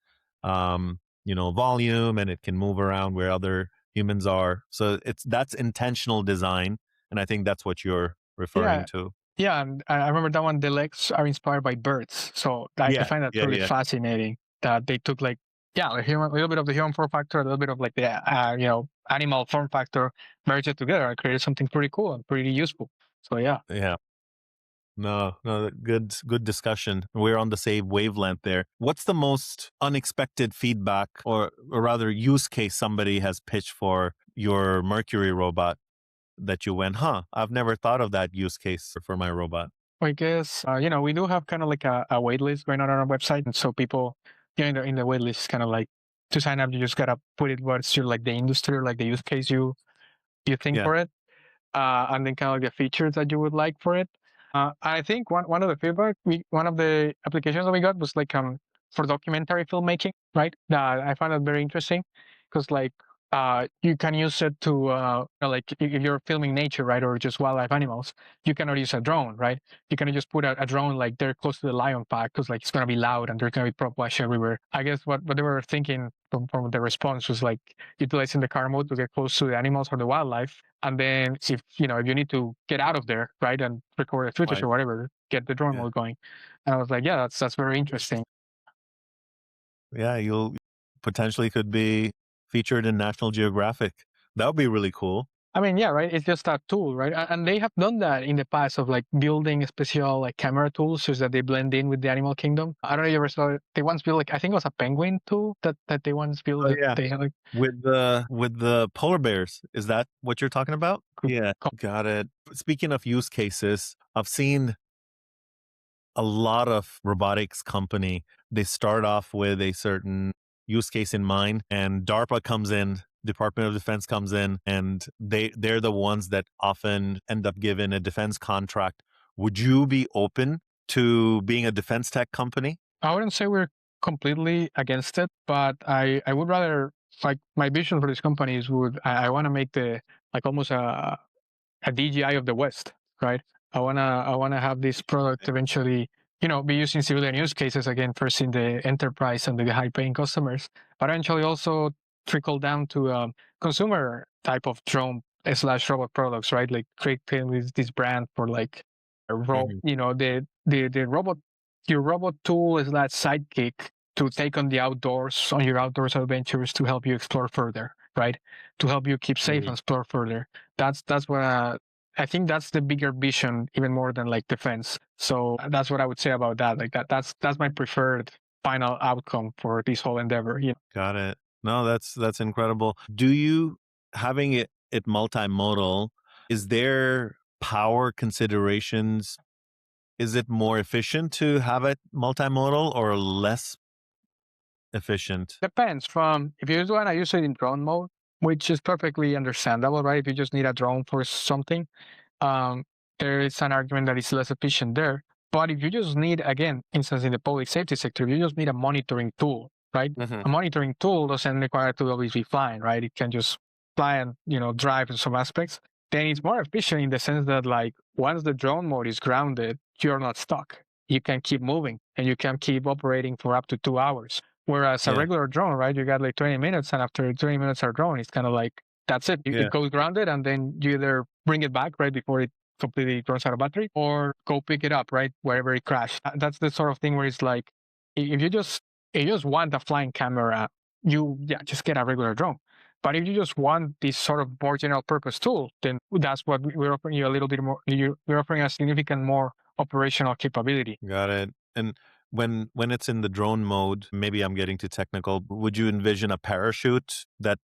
volume, and it can move around where other humans are. So that's intentional design, and I think that's what you're referring Yeah. to. Yeah, and I remember that one. The legs are inspired by birds, so I Yeah, find that yeah, truly yeah, fascinating. That they took like, yeah, a little bit of the human form factor, a little bit of like the animal form factor, merged it together and created something pretty cool and pretty useful. So yeah, yeah. No, no, good discussion. We're on the same wavelength there. What's the most unexpected feedback, or rather use case somebody has pitched for your Mercury robot that you went, huh? I've never thought of that use case for my robot. I guess we do have kind of like a wait list going on our website, and so people, in the wait list, kind of like to sign up, you just gotta put it what's your like the industry or like the use case you think Yeah, for it, and then kind of like the features that you would like for it. I think one of the feedback, one of the applications that we got was like for documentary filmmaking, right? I found that very interesting because like you can use it to like if you're filming nature, right, or just wildlife animals, you cannot use a drone, right? You can just put a drone like there close to the lion pack because like it's gonna be loud and there's gonna be prop wash everywhere. I guess what they were thinking from the response was like utilizing the car mode to get close to the animals or the wildlife, and then if you need to get out of there, right, and record a footage right. or whatever, get the drone Yeah, mode going. And I was like, yeah, that's very interesting. yeah. You'll potentially could be featured in National Geographic. That would be really cool. I mean, yeah, right. It's just a tool, right? And they have done that in the past of like building special like camera tools so that they blend in with the animal kingdom. I don't know if you ever saw it. They once built like I think it was a penguin tool that they once built Oh that yeah, they had like with the polar bears. Is that what you're talking about? could Yeah, got it. Speaking of use cases, I've seen a lot of robotics company, they start off with a certain use case in mind, and DARPA comes in, Department of Defense comes in, and they're the ones that often end up given a defense contract. Would you be open to being a defense tech company? I wouldn't say we're completely against it, but I would rather, like, my vision for this company is I want to make the, like, almost a DJI of the West, right? I wanna have this product eventually, be used in civilian use cases again, first in the enterprise and the high paying customers, but eventually also trickle down to consumer type of drone slash robot products, right? Like creating this brand for like a Mhm. the robot, your robot tool is that sidekick to take on the outdoors on your outdoors adventures to help you explore further, right? To help you keep safe and Mhm. explore further. That's what I think that's the bigger vision, even more than like defense. So that's what I would say about that. Like that's my preferred final outcome for this whole endeavor. Got it. No, that's incredible. Do you having it multimodal, is there power considerations? Is it more efficient to have it multimodal or less efficient? Depends from if you just want to use it in drone mode, which is perfectly understandable, right? If you just need a drone for something, um, there is an argument that it's less efficient there. But if you just need, again, instance in the public safety sector, if you just need a monitoring tool, right? Mhm. A monitoring tool doesn't require to always be flying, right? It can just fly and drive in some aspects. Then it's more efficient in the sense that like once the drone mode is grounded, you're not stuck. You can keep moving and you can keep operating for up to 2 hours. Whereas a Yeah. regular drone, right, you got like 20 minutes, and after 20 minutes of drone, it's kind of like that's it. It Yeah. goes grounded, and then you either bring it back right before it completely runs out of battery, or go pick it up right wherever it crashed. That's the sort of thing where it's like if you just want a flying camera, yeah, just get a regular drone. But if you just want this sort of more general purpose tool, then that's what we're offering you a little bit more. We're offering a significant more operational capability. Got it. And when it's in the drone mode, maybe I'm getting too technical, but would you envision a parachute that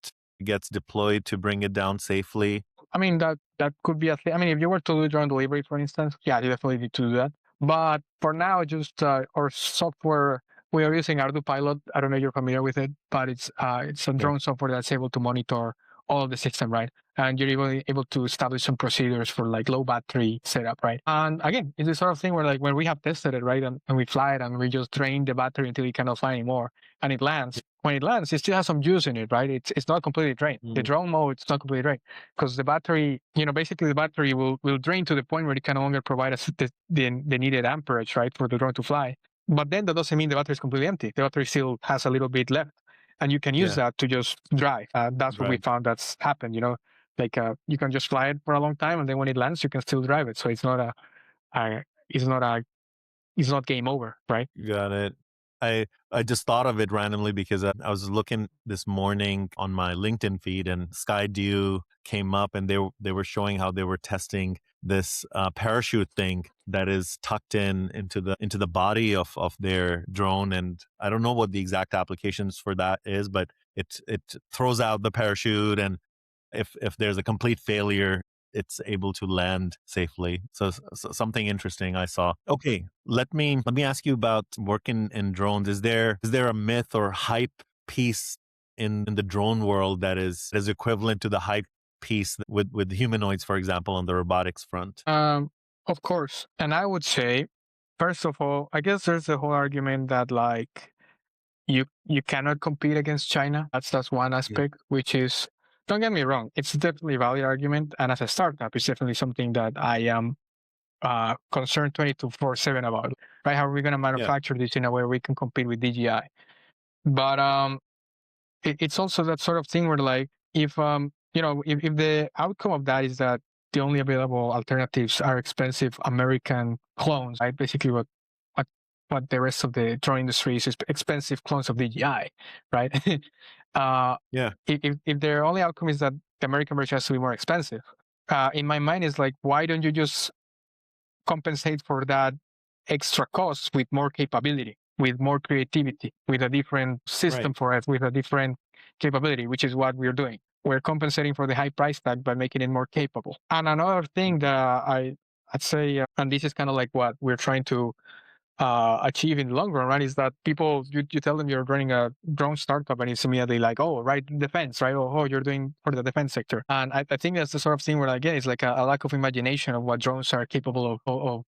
gets deployed to bring it down safely? I mean, that could be a thing. I mean, if you were to do drone delivery, for instance, yeah, you definitely need to do that. But for now, just our software, we are using Arduino Pilot. I don't know if you're familiar with it, but it's a Yeah. drone software that's able to monitor all of the system, right? And you're able to establish some procedures for like low battery setup, right? And again, it's the sort of thing where like when we have tested it, right, and we fly it and we just drain the battery until it cannot fly anymore, and it lands. When it lands, it still has some juice in it, right? It's not completely drained. The Mm. drone mode, it's not completely drained because the battery, basically the battery will drain to the point where it can no longer provide us the needed amperage, right, for the drone to fly. But then that doesn't mean the battery is completely empty. The battery still has a little bit left, and you can use Yeah. that to just drive. That's what we Right. found that's happened. Like you can just fly it for a long time, and then when it lands, you can still drive it. So a it's not a it's not game over, right? Got it. I just thought of it randomly because I was looking this morning on my LinkedIn feed and Skydew came up and they were showing how they were testing this parachute thing that is tucked into the body of their drone, and I don't know what the exact applications for that is, but it throws out the parachute, and if there's a complete failure, it's able to land safely. So something interesting I saw. Okay, let me ask you about working in drones. Is there a myth or hype piece in the drone world that is equivalent to the hype piece with humanoids, for example, on the robotics front? Of course. And I would say, first of all, I guess there's a whole argument that like you cannot compete against China. That's one Yeah. aspect, which is, don't get me wrong, it's definitely a valid argument. And as a startup, it's definitely something that I am concerned 24/7 about. Right? How are we going to Yeah. manufacture this in a way we can compete with DJI? But it's also that sort of thing where like if the outcome of that is that the only available alternatives are expensive American clones, right? Basically what what the rest of the drone industry is expensive clones of DJI, right? uh Yeah. if their only outcome is that the American version has to be more expensive, in my mind is like, why don't you just compensate for that extra cost with more capability, with more creativity, with a different Right. system for it, with a different capability, which is what we're doing. We're compensating for the high price tag by making it more capable. And another thing that I'd say, and this is kind of like what we're trying to achieve in the long run, right? Is that people, you tell them you're running a drone startup and it's immediately like, oh, right, defense, right? Oh, you're doing for the defense sector. And I think that's the sort of thing where, again, it's like a lack of imagination of what drones are capable of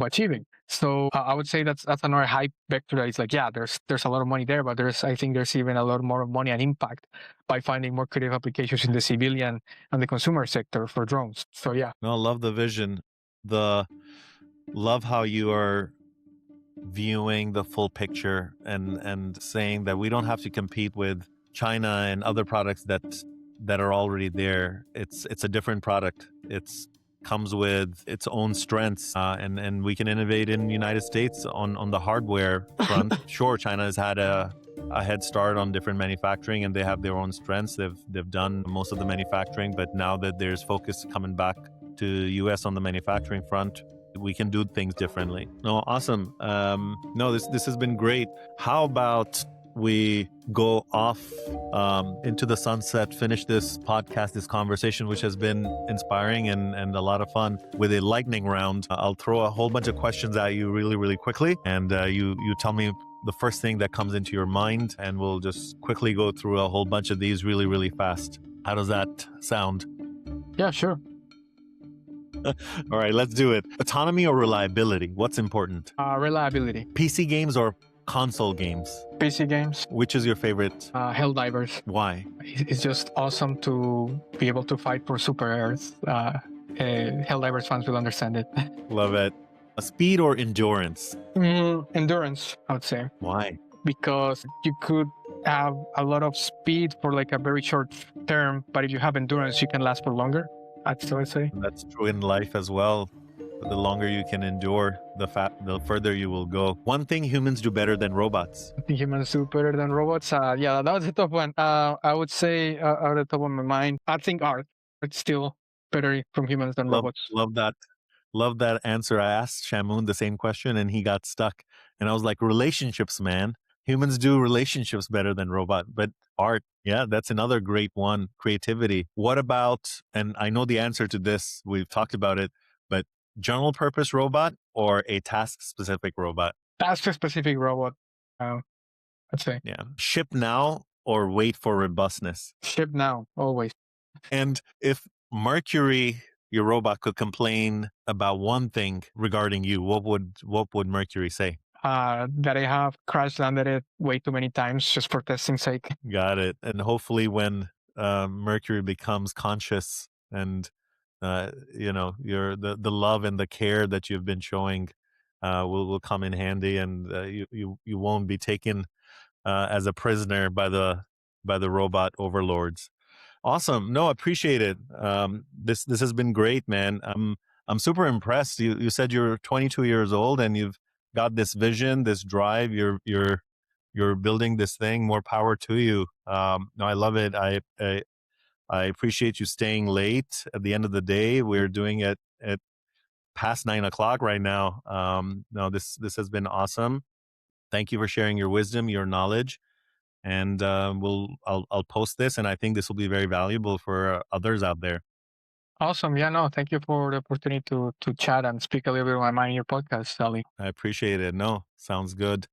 achieving. So I would say that's another hype vector that is like, yeah, there's a lot of money there, but I think there's even a lot more money and impact by finding more creative applications in the civilian and the consumer sector for drones. So yeah. No, love the vision. Love how you are viewing the full picture and saying that we don't have to compete with China and other products that are already there. It's a different product. It's comes with its own strengths, and we can innovate in the United States on the hardware front. Sure, China has had a head start on different manufacturing, and they have their own strengths. They've done most of the manufacturing, but now that there's focus coming back to US on the manufacturing front, we can do things differently. No, awesome. No, this has been great. How about we go off into the sunset, finish this podcast, this conversation, which has been inspiring and a lot of fun, with a lightning round. I'll throw a whole bunch of questions at you really, really quickly, and you tell me the first thing that comes into your mind, and we'll just quickly go through a whole bunch of these really, really fast. How does that sound? Yeah, sure. All right, let's do it. Autonomy or reliability? What's important? Reliability. PC games or console games? PC games. Which is your favorite? Helldivers. Why? It's just awesome to be able to fight for super Earth. Helldivers fans will understand it. Love it. Speed or endurance? Endurance, I would say. Why? Because you could have a lot of speed for like a very short term, but if you have endurance, you can last for longer. That's what I say. That's true in life as well. The longer you can endure, the further you will go. One thing humans do better than robots. I think humans do better than robots. Yeah, that was a tough one. I would say, out of the top of my mind, I think art. It's still better from humans than robots. Love that. Love that answer. I asked Shamoon the same question and he got stuck. And I was like, relationships, man. Humans do relationships better than robot, but art, yeah, that's another great one. Creativity. What about, and I know the answer to this, we've talked about it, but general purpose robot or a task specific robot? Task specific robot, I'd say. Yeah. Ship now or wait for robustness? Ship now, always. And if Mercury, your robot, could complain about one thing regarding you, what would Mercury say? That I have crash landed it way too many times just for testing sake. Got it. And hopefully when Mercury becomes conscious and the love and the care that you've been showing will come in handy, and you won't be taken as a prisoner by the robot overlords. Awesome. No, appreciate it. This has been great, man. I'm super impressed. You said you're 22 years old and you've got this vision, this drive. You're building this thing. More power to you. No, I love it. I appreciate you staying late. At the end of the day, we're doing it at past 9:00 right now. No, this has been awesome. Thank you for sharing your wisdom, your knowledge, and I'll post this, and I think this will be very valuable for others out there. Awesome. Yeah, no, thank you for the opportunity to chat and speak a little bit of my mind in your podcast, Sally. I appreciate it. No, sounds good.